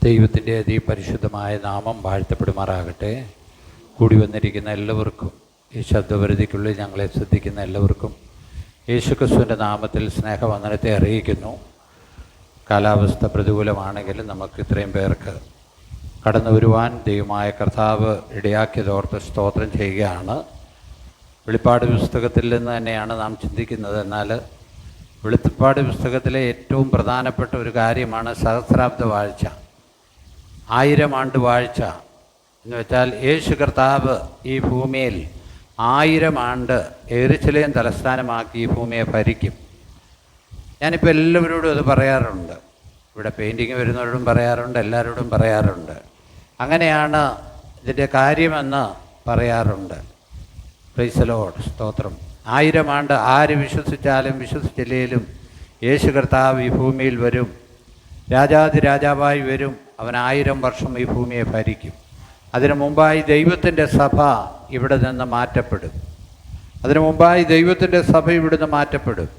ദൈവത്തിൻ്റെ അതിപരിശുദ്ധമായ നാമം വാഴ്ത്തപ്പെടുമാറാകട്ടെ. കൂടി വന്നിരിക്കുന്ന എല്ലാവർക്കും, ഈ ശബ്ദപരിധിക്കുള്ളിൽ ഞങ്ങളെ ശ്രദ്ധിക്കുന്ന എല്ലാവർക്കും യേശുക്രിസ്തുവിൻ്റെ നാമത്തിൽ സ്നേഹവന്ദനത്തെ അറിയിക്കുന്നു. കാലാവസ്ഥ പ്രതികൂലമാണെങ്കിലും നമുക്ക് ഇത്രയും പേർക്ക് കടന്നു വരുവാൻ ദൈവമായ കർത്താവ് ഇടയാക്കിയതോർത്ത് സ്തോത്രം ചെയ്യുകയാണ്. വെളിപ്പാട് പുസ്തകത്തിൽ നിന്ന് തന്നെയാണ് നാം ചിന്തിക്കുന്നത്. എന്നാൽ വെളിപ്പാട് പുസ്തകത്തിലെ ഏറ്റവും പ്രധാനപ്പെട്ട ഒരു കാര്യമാണ് സഹസ്രാബ്ദ വാഴ്ച, 1000 ആണ്ട് വാഴ്ച എന്ന് വെച്ചാൽ യേശു കർത്താവ് ഈ ഭൂമിയിൽ 1000 ആണ്ട് യെരൂശലേം തലസ്ഥാനമാക്കി ഈ ഭൂമിയെ ഭരിക്കും. ഞാനിപ്പോൾ എല്ലാവരോടും അത് പറയാറുണ്ട്. ഇവിടെ പെയിൻറ്റിങ് വരുന്നവരോടും പറയാറുണ്ട്, എല്ലാവരോടും പറയാറുണ്ട്. അങ്ങനെയാണ് ഇതിൻ്റെ കാര്യമെന്ന് പറയാറുണ്ട്. പ്രൈസ് ദി ലോർഡ്, സ്തോത്രം. 1000 ആണ്ട് ആര് വിശ്വസിച്ചാലും വിശ്വസിച്ചില്ലേലും യേശു കർത്താവ് ഈ ഭൂമിയിൽ വരും, രാജാതിരാജാവായി വരും. അവൻ 1000 വർഷം ഈ ഭൂമിയെ ഭരിക്കും. അതിനു മുമ്പായി ദൈവത്തിൻ്റെ സഭ ഇവിടെ നിന്ന് മാറ്റപ്പെടും. ഇവിടുന്ന് മാറ്റപ്പെടും.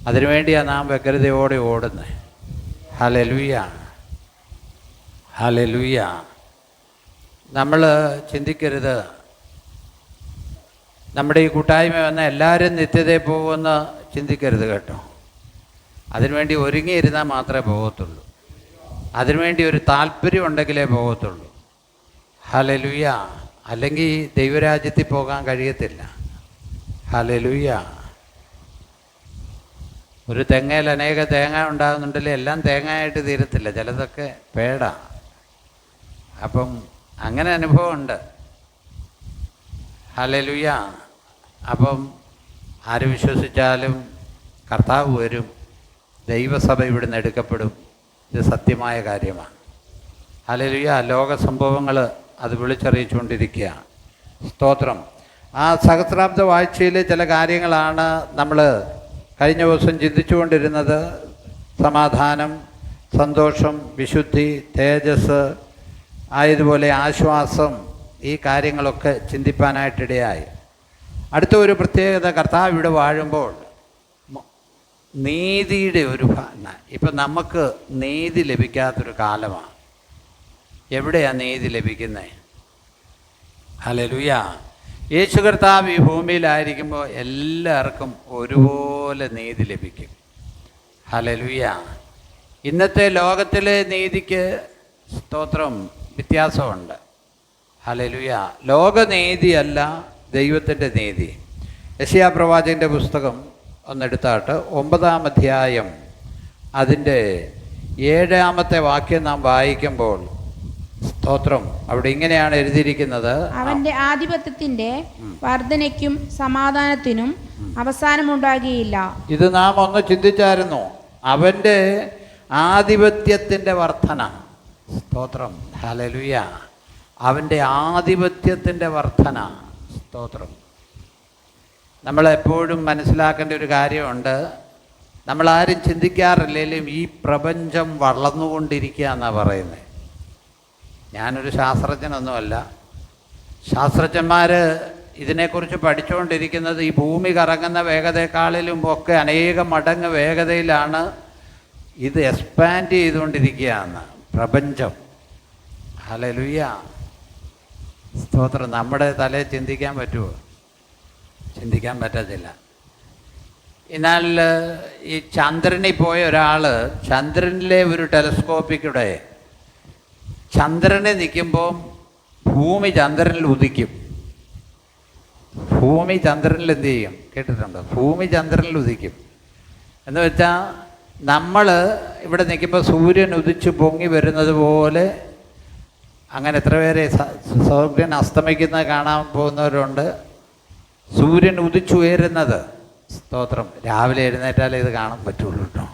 അതിനുവേണ്ടിയാണ് നാം വ്യഗ്രതയോടെ ഓടുന്നത്. Hallelujah, hallelujah. നമ്മൾ ചിന്തിക്കരുത് നമ്മുടെ ഈ കൂട്ടായ്മ വന്ന എല്ലാവരും നിത്യതയിൽ പോകുമെന്ന് ചിന്തിക്കരുത് കേട്ടോ. അതിനുവേണ്ടി ഒരുങ്ങിയിരുന്നാൽ മാത്രമേ പോകത്തുള്ളൂ. അതിനുവേണ്ടി ഒരു താല്പര്യം ഉണ്ടെങ്കിലേ പോകത്തുള്ളൂ. ഹല്ലേലൂയ. അല്ലെങ്കിൽ ദൈവരാജ്യത്തിൽ പോകാൻ കഴിയത്തില്ല. ഹല്ലേലൂയ. ഒരു തെങ്ങയിൽ അനേക തേങ്ങ ഉണ്ടാകുന്നുണ്ടല്ലേ, എല്ലാം തേങ്ങയായിട്ട് തീരത്തില്ല, ചിലതൊക്കെ പേടാ. അപ്പം അങ്ങനെ അനുഭവമുണ്ട്. ഹല്ലേലൂയ. അപ്പം ആര് വിശ്വസിച്ചാലും കർത്താവ് വരും, ദൈവസഭ ഇവിടുന്ന് എടുക്കപ്പെടും. ഇത് സത്യമായ കാര്യമാണ്. ഹല്ലേലൂയ. ലോക സംഭവങ്ങൾ അത് വിളിച്ചറിയിച്ചുകൊണ്ടിരിക്കുക. സ്തോത്രം. ആ സഹസ്രാബ്ദ വാഴ്ചയിലെ ചില കാര്യങ്ങളാണ് നമ്മൾ കഴിഞ്ഞ ദിവസം ചിന്തിച്ചുകൊണ്ടിരുന്നത്. സമാധാനം, സന്തോഷം, വിശുദ്ധി, തേജസ്, ആയതുപോലെ ആശ്വാസം, ഈ കാര്യങ്ങളൊക്കെ ചിന്തിപ്പാനായിട്ടിടയായി. അടുത്ത ഒരു പ്രത്യേകത, കർത്താവ് ഇവിടെ വാഴുമ്പോൾ നീതിയുടെ ഒരു ഇപ്പം നമുക്ക് നീതി ലഭിക്കാത്തൊരു കാലമാണ്. എവിടെയാണ് നീതി ലഭിക്കുന്നത്? ഹല്ലേലൂയ. യേശു കർത്താവ് ഈ ഭൂമിയിലായിരിക്കുമ്പോൾ എല്ലാവർക്കും ഒരുപോലെ നീതി ലഭിക്കും. ഹല്ലേലൂയ. ഇന്നത്തെ ലോകത്തിലെ നീതിക്ക് സ്തോത്രം വ്യത്യാസമുണ്ട്. ഹല്ലേലൂയ. ലോകനീതിയല്ല ദൈവത്തിൻ്റെ നീതി. യെശയ്യാ പ്രവാചകൻ്റെ പുസ്തകം ഒന്നെടുത്താട്ട് 9-ാം അധ്യായം അതിൻ്റെ 7-ാമത്തെ വാക്യം നാം വായിക്കുമ്പോൾ സ്തോത്രം അവിടെ ഇങ്ങനെയാണ് എഴുതിയിരിക്കുന്നത്: അവന്റെ ആധിപത്യത്തിന്റെ വർധനയ്ക്കും സമാധാനത്തിനും അവസാനമുണ്ടാകുകയില്ല. ഇത് നാം ഒന്ന് ചിന്തിച്ചായിരുന്നു. അവൻ്റെ ആധിപത്യത്തിൻ്റെ വർധന. സ്തോത്രം. ഹല്ലേലൂയ. അവൻ്റെ ആധിപത്യത്തിൻ്റെ വർധന. സ്തോത്രം. നമ്മളെപ്പോഴും മനസ്സിലാക്കേണ്ട ഒരു കാര്യമുണ്ട്. നമ്മളാരും ചിന്തിക്കാറില്ലെങ്കിലും ഈ പ്രപഞ്ചം വളർന്നുകൊണ്ടിരിക്കുക എന്നാണ് പറയുന്നത്. ഞാനൊരു ശാസ്ത്രജ്ഞനൊന്നുമല്ല. ശാസ്ത്രജ്ഞന്മാർ ഇതിനെക്കുറിച്ച് പഠിച്ചുകൊണ്ടിരിക്കുന്നത് ഈ ഭൂമി കറങ്ങുന്ന വേഗതയെക്കാളിലും ഒക്കെ അനേകം മടങ്ങ് വേഗതയിലാണ് ഇത് എക്സ്പാൻഡ് ചെയ്തുകൊണ്ടിരിക്കുകയാണ് പ്രപഞ്ചം. ഹല്ലേലൂയ. സ്തോത്രം. നമ്മുടെ തലയിൽ ചിന്തിക്കാൻ പറ്റുമോ? ചിന്തിക്കാൻ പറ്റത്തില്ല. എന്നാൽ ഈ ചന്ദ്രനിൽ പോയ ഒരാൾ ചന്ദ്രനിലെ ഒരു ടെലസ്കോപ്പിലൂടെ ചന്ദ്രനെ നിൽക്കുമ്പോൾ ഭൂമി ചന്ദ്രനിൽ ഉദിക്കും. ഭൂമി ചന്ദ്രനിൽ എന്ത് ചെയ്യും? കേട്ടിട്ടുണ്ടോ? ഭൂമി ചന്ദ്രനിൽ ഉദിക്കും എന്ന് വെച്ചാൽ നമ്മൾ ഇവിടെ നിൽക്കുമ്പോൾ സൂര്യൻ ഉദിച്ച് പൊങ്ങി വരുന്നത് പോലെ. അങ്ങനെ എത്ര പേരെ സൂര്യൻ അസ്തമിക്കുന്നത് കാണാൻ പോകുന്നവരുണ്ട്. സൂര്യൻ ഉദിച്ചുയരുന്നത്. സ്തോത്രം. രാവിലെ എഴുന്നേറ്റാലേ ഇത് കാണാൻ പറ്റുള്ളൂ കേട്ടോ.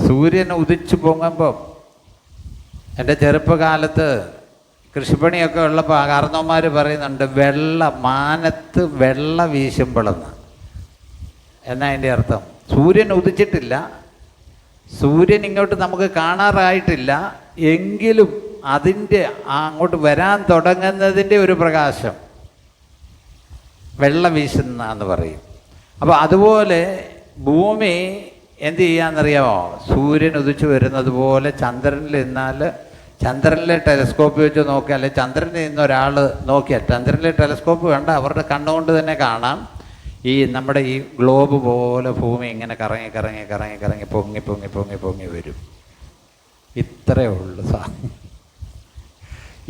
സൂര്യൻ ഉദിച്ചു പൊങ്ങുമ്പം, എൻ്റെ ചെറുപ്പകാലത്ത് കൃഷിപ്പണിയൊക്കെ ഉള്ളപ്പോൾ കാരണവന്മാർ പറയുന്നുണ്ട് മാനത്ത് വെള്ള വീശുമ്പോഴെന്ന്. എന്നാ അതിൻ്റെ അർത്ഥം? സൂര്യൻ ഉദിച്ചിട്ടില്ല, സൂര്യൻ ഇങ്ങോട്ട് നമുക്ക് കാണാറായിട്ടില്ല, എങ്കിലും അതിൻ്റെ അങ്ങോട്ട് വരാൻ തുടങ്ങുന്നതിൻ്റെ ഒരു പ്രകാശം വെള്ള വീശുന്ന എന്ന് പറയും. അപ്പോൾ അതുപോലെ ഭൂമി എന്ത് ചെയ്യാന്നറിയാമോ? സൂര്യൻ ഉദിച്ചു വരുന്നത് പോലെ ചന്ദ്രനിൽ നിന്നാൽ, ചന്ദ്രനിലെ ടെലസ്കോപ്പ് വെച്ച് നോക്കിയാൽ, അല്ലെങ്കിൽ ചന്ദ്രനിൽ നിന്ന് ഒരാൾ നോക്കിയാൽ, ചന്ദ്രനിലെ ടെലസ്കോപ്പ് വേണ്ട, അവരുടെ കണ്ണുകൊണ്ട് തന്നെ കാണാം, ഈ നമ്മുടെ ഈ ഗ്ലോബ് പോലെ ഭൂമി ഇങ്ങനെ കറങ്ങി കറങ്ങി കറങ്ങി കറങ്ങി പൊങ്ങി പൊങ്ങി പൊങ്ങി പൊങ്ങി വരും. ഇത്രയേ ഉള്ളൂ.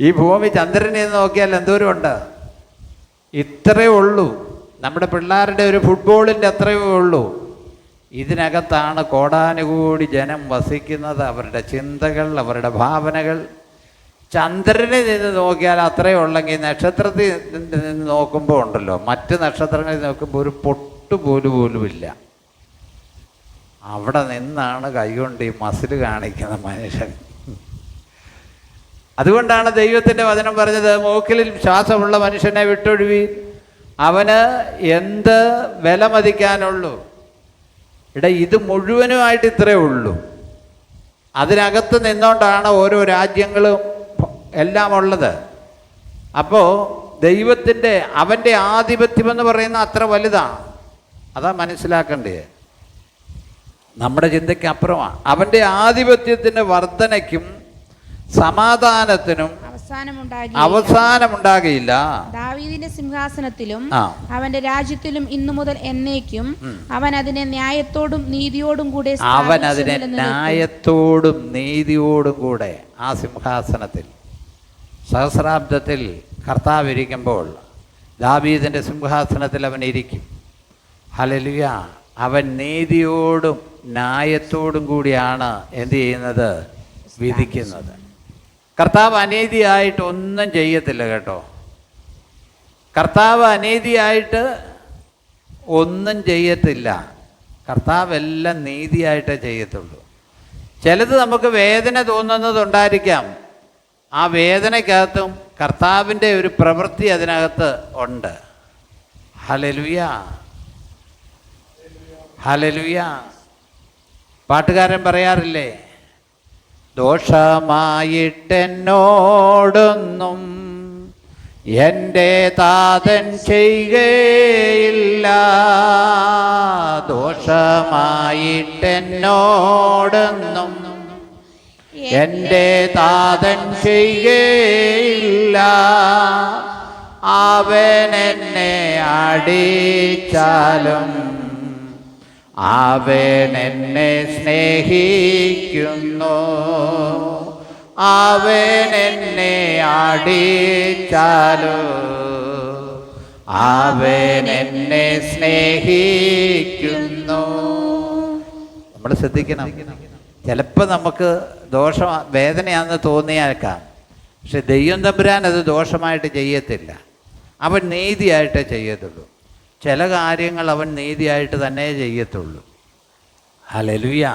ഈ ഭൂമി ചന്ദ്രനിൽ നിന്ന് നോക്കിയാൽ എന്തോരമുണ്ട്? ഇത്രയേ ഉള്ളൂ. നമ്മുടെ പിള്ളേരുടെ ഒരു ഫുട്ബോളിൻ്റെ അത്രയേ ഉള്ളൂ. ഇതിനകത്താണ് കോടാനുകൂടി ജനം വസിക്കുന്നത്. അവരുടെ ചിന്തകൾ, അവരുടെ ഭാവനകൾ. ചന്ദ്രനിൽ നിന്ന് നോക്കിയാൽ അത്രയേ ഉള്ളെങ്കിൽ നക്ഷത്രത്തിൽ നിന്ന് നോക്കുമ്പോൾ ഉണ്ടല്ലോ, മറ്റ് നക്ഷത്രങ്ങളിൽ നോക്കുമ്പോൾ ഒരു പൊട്ട് പോലുമില്ല. അവിടെ നിന്നാണ് കൈകൊണ്ട് ഈ മസിൽ കാണിക്കുന്ന മനുഷ്യൻ. അതുകൊണ്ടാണ് ദൈവത്തിൻ്റെ വചനം പറഞ്ഞത്, മൂക്കിൽ ശ്വാസമുള്ള മനുഷ്യനെ വിട്ടൊഴിവീൻ, അവന് എന്ത് വില മതിക്കാനുള്ളൂ. ഇത് മുഴുവനുമായിട്ട് ഇത്രയേ ഉള്ളൂ. അതിനകത്ത് നിന്നുകൊണ്ടാണ് ഓരോ രാജ്യങ്ങളും എല്ലാം ഉള്ളത്. അപ്പോൾ ദൈവത്തിൻ്റെ, അവൻ്റെ ആധിപത്യം എന്ന് പറയുന്ന അത്ര വലുതാണ്. അതാ മനസ്സിലാക്കേണ്ടത്. നമ്മുടെ ചിന്തയ്ക്ക് അപ്പുറമാണ്. അവൻ്റെ ആധിപത്യത്തിൻ്റെ വർധനയ്ക്കും സമാധാനത്തിനും അവസാനമുണ്ടാകില്ല. ദാവീദിന്റെ സിംഹാസനത്തിലും അവന്റെ രാജ്യത്തിലും ഇന്നു മുതൽ എന്നേക്കും അവൻ അതിനെ ന്യായത്തോടും നീതിയോടും കൂടെ ആ സിംഹാസനത്തിൽ സഹസ്രാബ്ദത്തിൽ കർത്താവ് ഇരിക്കുമ്പോൾ ദാവീദിന്റെ സിംഹാസനത്തിൽ അവൻ ഇരിക്കും. ഹല്ലേലൂയ. അവൻ നീതിയോടും ന്യായത്തോടും കൂടിയാണ് എന്ത് ചെയ്യുന്നത്? വിധിക്കുന്നത്. കർത്താവ് അനീതിയായിട്ട് ഒന്നും ചെയ്യത്തില്ല കേട്ടോ. കർത്താവ് അനീതിയായിട്ട് ഒന്നും ചെയ്യത്തില്ല. കർത്താവ് എല്ലാം നീതിയായിട്ടേ ചെയ്യത്തുള്ളൂ. ചിലത് നമുക്ക് വേദന തോന്നുന്നതുണ്ടായിരിക്കാം. ആ വേദനയ്ക്കകത്തും കർത്താവിൻ്റെ ഒരു പ്രവൃത്തി അതിനകത്ത് ഉണ്ട്. Hallelujah, hallelujah. പാട്ടുകാരൻ പറയാറില്ലേ, ദോഷമായിട്ടെന്നോടൊന്നും എൻ്റെ താതൻ ചെയ്യുകയില്ല, ദോഷമായിട്ടെന്നോടൊന്നും എൻ്റെ താതൻ ചെയ്യുകയില്ല, അവൻ എന്നെ അടിച്ചാലും അവൻ എന്നെ സ്നേഹിക്കുന്നു, അവൻ എന്നെ അടിച്ചാലോ അവൻ എന്നെ സ്നേഹിക്കുന്നു. നമ്മൾ ശ്രദ്ധിക്കണം. ചിലപ്പോൾ നമുക്ക് വേദനയാണെന്ന് തോന്നിയേക്കാം. പക്ഷെ ദൈവം തമ്പുരാൻ അത് ദോഷമായിട്ട് ചെയ്യത്തില്ല. അവൻ നീതിയായിട്ടേ ചെയ്യത്തുള്ളൂ. ചില കാര്യങ്ങൾ അവൻ നീതിയായിട്ട് തന്നെ ചെയ്യത്തുള്ളൂ. ഹല്ലേലൂയ.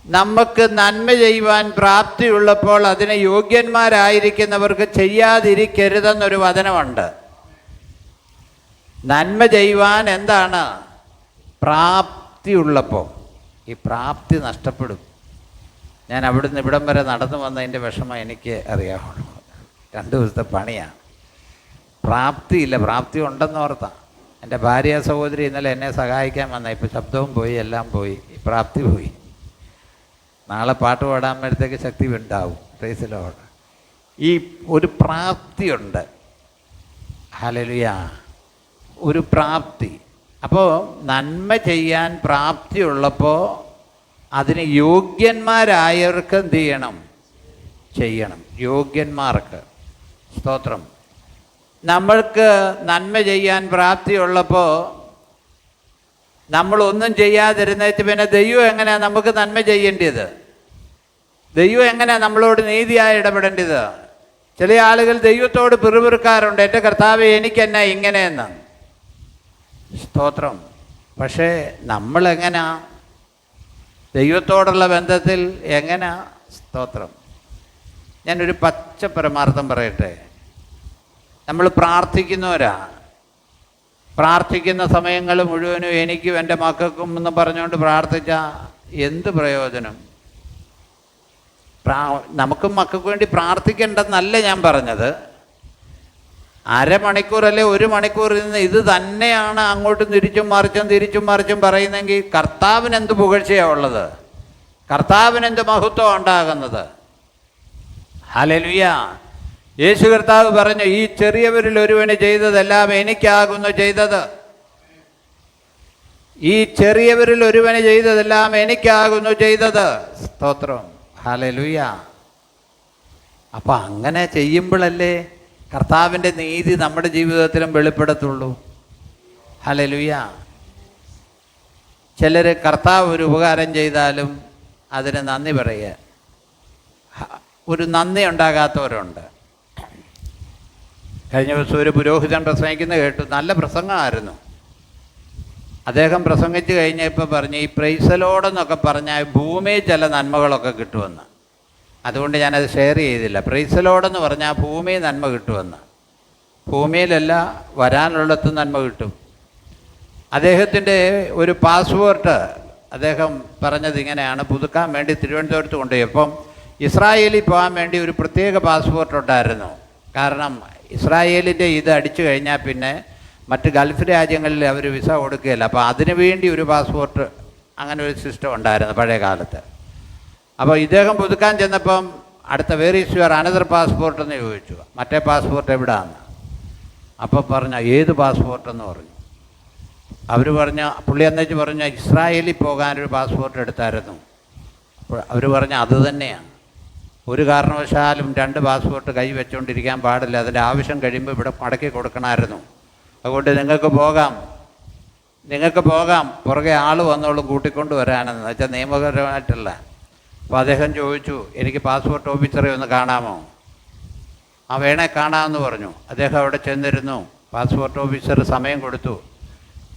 നമുക്ക് നന്മ ചെയ്യുവാൻ പ്രാപ്തിയുള്ളപ്പോൾ അതിന് യോഗ്യന്മാരായിരിക്കുന്നവർക്ക് ചെയ്യാതിരിക്കരുതെന്നൊരു വചനമുണ്ട്. നന്മ ചെയ്യുവാൻ എന്താണ്? പ്രാപ്തിയുള്ളപ്പോൾ. ഈ പ്രാപ്തി നഷ്ടപ്പെടും. ഞാൻ അവിടുന്ന് ഇവിടം വരെ നടന്നു വന്നതിൻ്റെ വിഷമം എനിക്ക് അറിയാവുള്ളൂ. 2 ദിവസത്തെ പണിയാണ്. പ്രാപ്തിയില്ല. പ്രാപ്തി ഉണ്ടെന്ന് ഓർത്താ. എൻ്റെ ഭാര്യ സഹോദരി ഇന്നലെ എന്നെ സഹായിക്കാൻ വന്ന. ഇപ്പോൾ ശബ്ദവും പോയി, എല്ലാം പോയി, പ്രാപ്തി പോയി. നാളെ പാട്ട് പാടാകുമ്പോഴത്തേക്ക് ശക്തി ഉണ്ടാവും. Praise Lord. ഈ ഒരു പ്രാപ്തിയുണ്ട്. ഹല്ലേലൂയ. ഒരു പ്രാപ്തി. അപ്പോൾ നന്മ ചെയ്യാൻ പ്രാപ്തിയുള്ളപ്പോൾ അതിന് യോഗ്യന്മാരായവർക്ക് എന്ത് ചെയ്യണം? യോഗ്യന്മാർക്ക്. സ്തോത്രം. നമ്മൾക്ക് നന്മ ചെയ്യാൻ പ്രാപ്തിയുള്ളപ്പോൾ നമ്മളൊന്നും ചെയ്യാതിരുന്നേച്ച് പിന്നെ ദൈവം എങ്ങനെയാണ് നമുക്ക് നന്മ ചെയ്യേണ്ടത്? ദൈവം എങ്ങനെയാണ് നമ്മളോട് നീതിയായി ഇടപെടേണ്ടത്? ചില ആളുകൾ ദൈവത്തോട് പിറുപിറുക്കാറുണ്ട്, എൻ്റെ കർത്താവേ എനിക്കെന്നാ ഇങ്ങനെയെന്ന്. സ്തോത്രം. പക്ഷേ നമ്മളെങ്ങനാ ദൈവത്തോടുള്ള ബന്ധത്തിൽ എങ്ങനാ? സ്തോത്രം. ഞാനൊരു പച്ച പരമാർത്ഥം പറയട്ടെ. നമ്മൾ പ്രാർത്ഥിക്കുന്നവരാ. പ്രാർത്ഥിക്കുന്ന സമയങ്ങൾ മുഴുവനും എനിക്കും എൻ്റെ മക്കൾക്കും എന്ന് പറഞ്ഞുകൊണ്ട് പ്രാർത്ഥിച്ചാൽ എന്ത് പ്രയോജനം? നമുക്കും മക്കൾക്ക് വേണ്ടി പ്രാർത്ഥിക്കേണ്ടെന്നല്ല ഞാൻ പറഞ്ഞത്. അരമണിക്കൂറല്ലേ 1 മണിക്കൂർ ഇരുന്ന് ഇത് തന്നെയാണ് അങ്ങോട്ടും തിരിച്ചും മറിച്ചും പറയുന്നെങ്കിൽ കർത്താവിന് എന്ത് പുകഴ്ചയാണ് ഉള്ളത്? കർത്താവിന് എന്ത് മഹത്വം ഉണ്ടാകുന്നത്? ഹല്ലേലൂയ. യേശു കർത്താവ് പറഞ്ഞു, ഈ ചെറിയവരിൽ ഒരുവന് ചെയ്തതെല്ലാം എനിക്കാകുന്നു ചെയ്തത്. ഈ ചെറിയവരിൽ ഒരുവന് ചെയ്തതെല്ലാം എനിക്കാകുന്നു ചെയ്തത്. സ്തോത്രം. ഹല്ലേലൂയ. അപ്പം അങ്ങനെ ചെയ്യുമ്പോഴല്ലേ കർത്താവിൻ്റെ നീതി നമ്മുടെ ജീവിതത്തിലും വെളിപ്പെടത്തുള്ളൂ. ഹല്ലേലൂയ. ചിലർ കർത്താവ് ഒരു ഉപകാരം ചെയ്താലും അതിന് നന്ദി പറയുക, ഒരു നന്ദി ഉണ്ടാകാത്തവരുണ്ട്. കഴിഞ്ഞ ദിവസം ഒരു പുരോഹിതൻ പ്രസംഗിക്കുന്നത് കേട്ടു. നല്ല പ്രസംഗമായിരുന്നു. അദ്ദേഹം പ്രസംഗിച്ച് കഴിഞ്ഞപ്പോൾ പറഞ്ഞ്, ഈ പ്രൈസലോടെന്നൊക്കെ പറഞ്ഞാൽ ഭൂമിയിൽ ചില നന്മകളൊക്കെ കിട്ടുമെന്ന്. അതുകൊണ്ട് ഞാനത് ഷെയർ ചെയ്തില്ല. പ്രൈസലോടെന്ന് പറഞ്ഞാൽ ഭൂമിയിൽ നന്മ കിട്ടുമെന്ന്. ഭൂമിയിലല്ല, വരാനുള്ളിടത്തും നന്മ കിട്ടും. അദ്ദേഹത്തിൻ്റെ ഒരു പാസ്പോർട്ട് അദ്ദേഹം പറഞ്ഞത് ഇങ്ങനെയാണ്, പുതുക്കാൻ വേണ്ടി തിരുവനന്തപുരത്ത് കൊണ്ടുപോയി. അപ്പം ഇസ്രായേലിൽ പോകാൻ വേണ്ടി ഒരു പ്രത്യേക പാസ്പോർട്ട് ഉണ്ടായിരുന്നു. കാരണം ഇസ്രായേലിൻ്റെ ഇത് അടിച്ചു കഴിഞ്ഞാൽ പിന്നെ മറ്റ് ഗൾഫ് രാജ്യങ്ങളിൽ അവർ വിസ കൊടുക്കുകയില്ല. അപ്പോൾ അതിനു വേണ്ടി ഒരു പാസ്പോർട്ട്, അങ്ങനെ ഒരു സിസ്റ്റം ഉണ്ടായിരുന്നു പഴയ കാലത്ത്. അപ്പോൾ ഇദ്ദേഹം പുതുക്കാൻ ചെന്നപ്പം അടുത്ത where is your another passport എന്ന് ചോദിച്ചു. മറ്റേ പാസ്പോർട്ട് എവിടെയാണെന്ന്. അപ്പോൾ പറഞ്ഞ ഏത് പാസ്പോർട്ടെന്ന് പറഞ്ഞു. അവർ പറഞ്ഞ പുള്ളി എന്നേച്ച് പറഞ്ഞ ഇസ്രായേലിൽ പോകാനൊരു പാസ്പോർട്ട് എടുത്തായിരുന്നു. അപ്പോൾ അവർ പറഞ്ഞ അത് തന്നെയാണ്. ഒരു കാരണവശാലും 2 പാസ്പോർട്ട് കൈ വെച്ചുകൊണ്ടിരിക്കാൻ പാടില്ല. അതിൻ്റെ ആവശ്യം കഴിയുമ്പോൾ ഇവിടെ മടക്കി കൊടുക്കണമായിരുന്നു. അതുകൊണ്ട് നിങ്ങൾക്ക് പോകാം, പുറകെ ആൾ വന്നോളും കൂട്ടിക്കൊണ്ട് വരാനെന്ന് വെച്ചാൽ നിയമപരമായിട്ടല്ല. അപ്പോൾ അദ്ദേഹം ചോദിച്ചു, എനിക്ക് പാസ്പോർട്ട് ഓഫീസറെ ഒന്ന് കാണാമോ? ആ വേണേ കാണാമെന്ന് പറഞ്ഞു. അദ്ദേഹം അവിടെ ചെന്നിരുന്നു. പാസ്പോർട്ട് ഓഫീസർ സമയം കൊടുത്തു.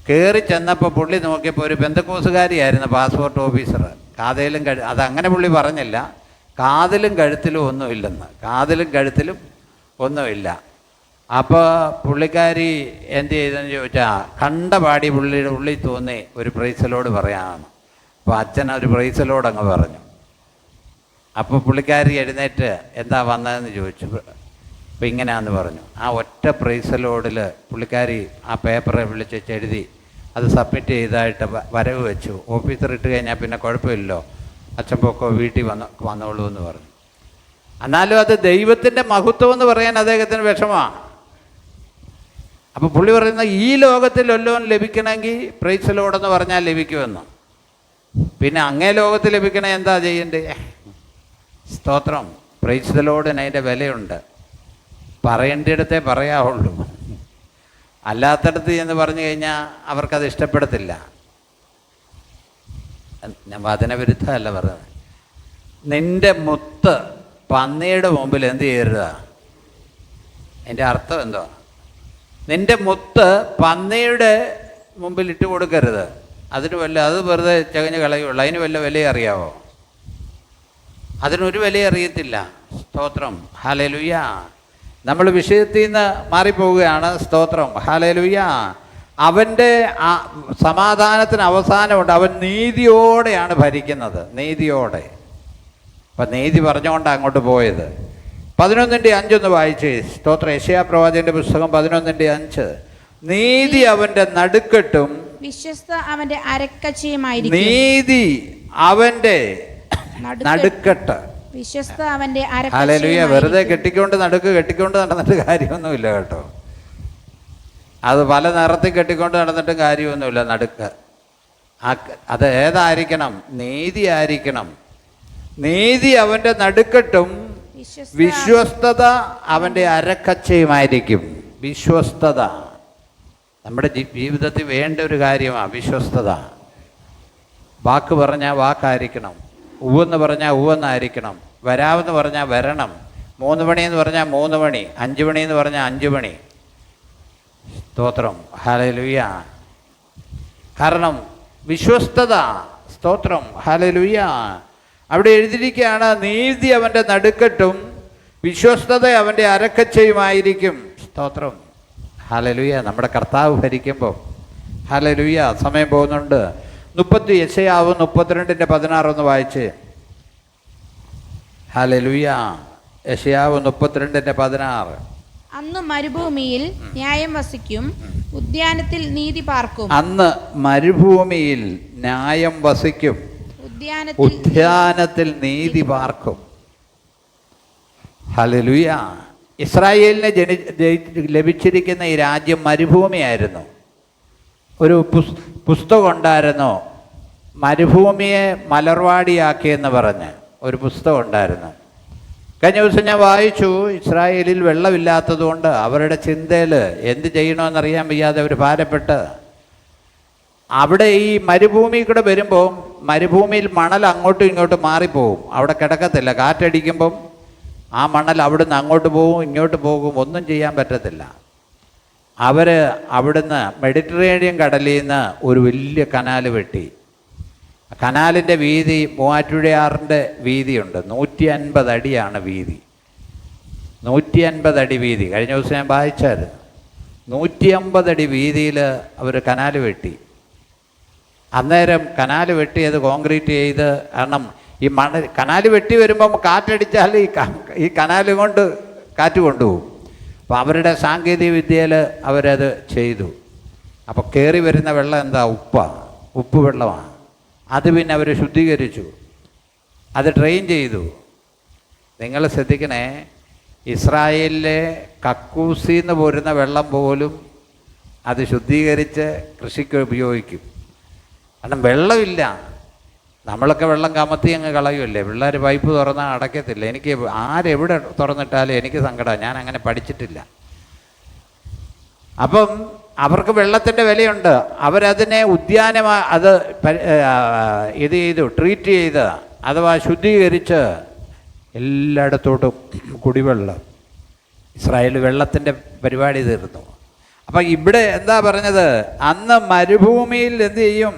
കയറി ചെന്നപ്പോൾ പുള്ളി നോക്കിയപ്പോൾ ഒരു പെന്തക്കോസുകാരിയായിരുന്നു പാസ്പോർട്ട് ഓഫീസർ. കാതയിലും അതങ്ങനെ പുള്ളി പറഞ്ഞില്ല, കാതിലും കഴുത്തിലും ഒന്നുമില്ല. അപ്പോൾ പുള്ളിക്കാരി എന്ത് ചെയ്തെന്ന് ചോദിച്ചാൽ, കണ്ട പാടി പുള്ളിയുടെ ഉള്ളിൽ തോന്നി ഒരു പ്രൈസലോട് പറയാമെന്ന്. അപ്പോൾ അച്ഛൻ ഒരു പ്രൈസലോട് അങ്ങ് പറഞ്ഞു. അപ്പോൾ പുള്ളിക്കാരി എഴുന്നേറ്റ് എന്താ വന്നതെന്ന് ചോദിച്ചു. അപ്പോൾ ഇങ്ങനെയാണെന്ന് പറഞ്ഞു. ആ ഒറ്റ പ്രൈസലോഡിൽ പുള്ളിക്കാരി ആ പേപ്പറെ വിളിച്ച് എഴുതി അത് സബ്മിറ്റ് ചെയ്തായിട്ട് വരവ് വെച്ചു. ഓഫീസർ ഇട്ട് കഴിഞ്ഞാൽ പിന്നെ കുഴപ്പമില്ലല്ലോ, അച്ഛൻ പൊക്കോ വീട്ടിൽ വന്നോളൂ എന്ന് പറഞ്ഞു. എന്നാലും അത് ദൈവത്തിൻ്റെ മഹത്വം എന്ന് പറയാൻ അദ്ദേഹത്തിന് വിഷമമാണ്. അപ്പോൾ പുള്ളി പറയുന്ന ഈ ലോകത്തിൽ വല്ലതും ലഭിക്കണമെങ്കിൽ പ്രൈസ് ലോഡെന്ന് പറഞ്ഞാൽ ലഭിക്കുമെന്ന്. പിന്നെ അങ്ങേ ലോകത്ത് ലഭിക്കണേ എന്താ ചെയ്യണ്ടേ? സ്തോത്രം. പ്രൈസ് ലോഡിന് അതിൻ്റെ വിലയുണ്ട്. പറയേണ്ടിടത്തേ പറയാവുള്ളൂ. അല്ലാത്തടത്ത് എന്ന് പറഞ്ഞു കഴിഞ്ഞാൽ അവർക്കത് ഇഷ്ടപ്പെടത്തില്ല. ഞാൻ വചനവിരുദ്ധമല്ല പറഞ്ഞത്. നിൻ്റെ മുത്ത് പന്നിയുടെ മുമ്പിൽ എന്ത് ചെയ്യരുത്? അതിൻ്റെ അർത്ഥം എന്തോ? നിൻ്റെ മുത്ത് പന്നിയുടെ മുമ്പിൽ ഇട്ട് കൊടുക്കരുത്. അത് വെറുതെ ചകഞ്ഞ് കളയുള്ളൂ. അതിന് വല്ല വില അറിയാവോ? അതിനൊരു വില അറിയത്തില്ല. സ്തോത്രം. ഹല്ലേലൂയ. നമ്മൾ വിഷയത്തിൽ നിന്ന് മാറിപ്പോവുകയാണ്. സ്തോത്രം. ഹല്ലേലൂയ. അവൻ്റെ സമാധാനത്തിന് അവസാനമുണ്ട്. അവൻ നീതിയോടെയാണ് ഭരിക്കുന്നത്. നീതിയോടെ. അപ്പം നീതി പറഞ്ഞുകൊണ്ടാണ് അങ്ങോട്ട് പോയത്. 11:5 വായിച്ച്. സ്തോത്രം. യെശയ്യാ പ്രവാചകന്റെ പുസ്തകം 11:5. നീതി അവൻ്റെ നടുക്കെട്ടും വിശ്വസ്ത അവന്റെ അരക്കച്ചയുമായിരിക്കും. നീതി അവൻ്റെ നടുക്കെട്ട്. വിശ്വസ്ത അവന്റെ ഹല്ലേലൂയ. വെറുതെ കെട്ടിക്കൊണ്ട് നടന്നിട്ട് കാര്യമൊന്നുമില്ല കേട്ടോ. അത് പല നിറത്തിൽ കെട്ടിക്കൊണ്ട് നടന്നിട്ട് കാര്യമൊന്നുമില്ല. നടുക്ക് അത് ഏതായിരിക്കണം? നീതി ആയിരിക്കണം. നീതി അവൻ്റെ നടുക്കെട്ടും വിശ്വസ്തത അവൻ്റെ അരക്കച്ചയുമായിരിക്കും. വിശ്വസ്തത നമ്മുടെ ജീവിതത്തിൽ വേണ്ട ഒരു കാര്യമാണ്. വിശ്വസ്തത. വാക്ക് പറഞ്ഞാൽ വാക്കായിരിക്കണം. ഉവ്വെന്ന് പറഞ്ഞാൽ ഉവ്വെന്നായിരിക്കണം. വരാമെന്ന് പറഞ്ഞാൽ വരണം. 3 മണിയെന്ന് പറഞ്ഞാൽ 3 മണി. 5 മണിയെന്ന് പറഞ്ഞാൽ 5 മണി. സ്തോത്രം. ഹല്ലേലൂയ. കാരണം വിശ്വസ്തത. സ്തോത്രം. ഹല്ലേലൂയ. അവിടെ എഴുതിയിരിക്കുകയാണ്, നീതി അവൻ്റെ നടുക്കെട്ടും വിശ്വസ്തത അവൻ്റെ അരക്കച്ചയുമായിരിക്കും. സ്തോത്രം. ഹല്ലേലൂയ. നമ്മുടെ കർത്താവ് ഭരിക്കുമ്പോൾ. ഹല്ലേലൂയ. സമയം പോകുന്നുണ്ട്. യെശയ്യാവ് 32:16 വായിച്ച്. ഹല്ലേലൂയ. യെശയ്യാവ് 32:16. അന്ന് മരുഭൂമിയിൽ ന്യായം വസിക്കും, ഉദ്യാനത്തിൽ നീതി പാർക്കും. അന്ന് മരുഭൂമിയിൽ ന്യായം വസിക്കും, ഉദ്യാനത്തിൽ നീതി പാർക്കും. ഹല്ലേലൂയ. ഇസ്രായേലിന് ലഭിച്ചിരിക്കുന്ന ഈ രാജ്യം മരുഭൂമിയായിരുന്നു. ഒരു പുസ്തകം ഉണ്ടായിരുന്നു, മരുഭൂമിയെ മലർവാടിയാക്കിയെന്ന് പറഞ്ഞ് ഒരു പുസ്തകം ഉണ്ടായിരുന്നു. കഴിഞ്ഞ ദിവസം ഞാൻ വായിച്ചു, ഇസ്രായേലിൽ വെള്ളമില്ലാത്തതുകൊണ്ട് അവരുടെ ചിന്തയിൽ എന്ത് ചെയ്യണമെന്നറിയാൻ വയ്യാതെ അവർ ഭാരപ്പെട്ട് അവിടെ ഈ മരുഭൂമി കൂടെ വരുമ്പോൾ മരുഭൂമിയിൽ മണൽ അങ്ങോട്ടും ഇങ്ങോട്ടും മാറിപ്പോവും, അവിടെ കിടക്കത്തില്ല. കാറ്റടിക്കുമ്പം ആ മണൽ അവിടുന്ന് അങ്ങോട്ട് പോകും ഇങ്ങോട്ട് പോകും, ഒന്നും ചെയ്യാൻ പറ്റത്തില്ല. അവർ അവിടുന്ന് മെഡിറ്ററേനിയൻ കടലിൽ നിന്ന് ഒരു വലിയ കനാല് വെട്ടി. കനാലിൻ്റെ വീതി മൂവാറ്റുപുഴയാറിൻ്റെ വീതിയുണ്ട്, 150 അടിയാണ് വീതി. 150 അടി വീതി. കഴിഞ്ഞ ദിവസം ഞാൻ വായിച്ചായിരുന്നു. 150 അടി വീതിയിൽ അവർ കനാല് വെട്ടി. അന്നേരം കനാല് വെട്ടിയത് കോൺക്രീറ്റ് ചെയ്ത്, കാരണം ഈ കനാല് വെട്ടി വരുമ്പം കാറ്റടിച്ചാൽ ഈ കനാല് കൊണ്ട് കാറ്റ് കൊണ്ടുപോകും. അപ്പോൾ അവരുടെ സാങ്കേതിക വിദ്യയിൽ അവരത് ചെയ്തു. അപ്പോൾ കയറി വരുന്ന വെള്ളം എന്താ? ഉപ്പ് വെള്ളമാണ്. അത് പിന്നെ അവർ ശുദ്ധീകരിച്ചു, അത് ട്രെയിൻ ചെയ്തു. നിങ്ങൾ ശ്രദ്ധിക്കണേ, ഇസ്രായേലിലെ കക്കൂസിന്ന് പോരുന്ന വെള്ളം പോലും അത് ശുദ്ധീകരിച്ച് കൃഷിക്ക് ഉപയോഗിക്കും. കാരണം വെള്ളമില്ല. നമ്മളൊക്കെ വെള്ളം കമത്തി അങ്ങ് കളയുമല്ലേ. പിള്ളേർ പൈപ്പ് തുറന്നാൽ അടയ്ക്കത്തില്ല. എനിക്ക് ആരെവിടെ തുറന്നിട്ടാലും എനിക്ക് സങ്കടമാണ്, ഞാൻ അങ്ങനെ പഠിച്ചിട്ടില്ല. അപ്പം അവർക്ക് വെള്ളത്തിൻ്റെ വിലയുണ്ട്. അവരതിനെ അത് ഇത് ചെയ്തു, ട്രീറ്റ് ചെയ്ത്, അഥവാ ശുദ്ധീകരിച്ച് എല്ലായിടത്തോട്ടും കുടിവെള്ളം. ഇസ്രായേൽ വെള്ളത്തിൻ്റെ പരിപാടി തീർന്നു. അപ്പം ഇവിടെ എന്താ പറഞ്ഞത്? അന്ന് മരുഭൂമിയിൽ എന്ത് ചെയ്യും?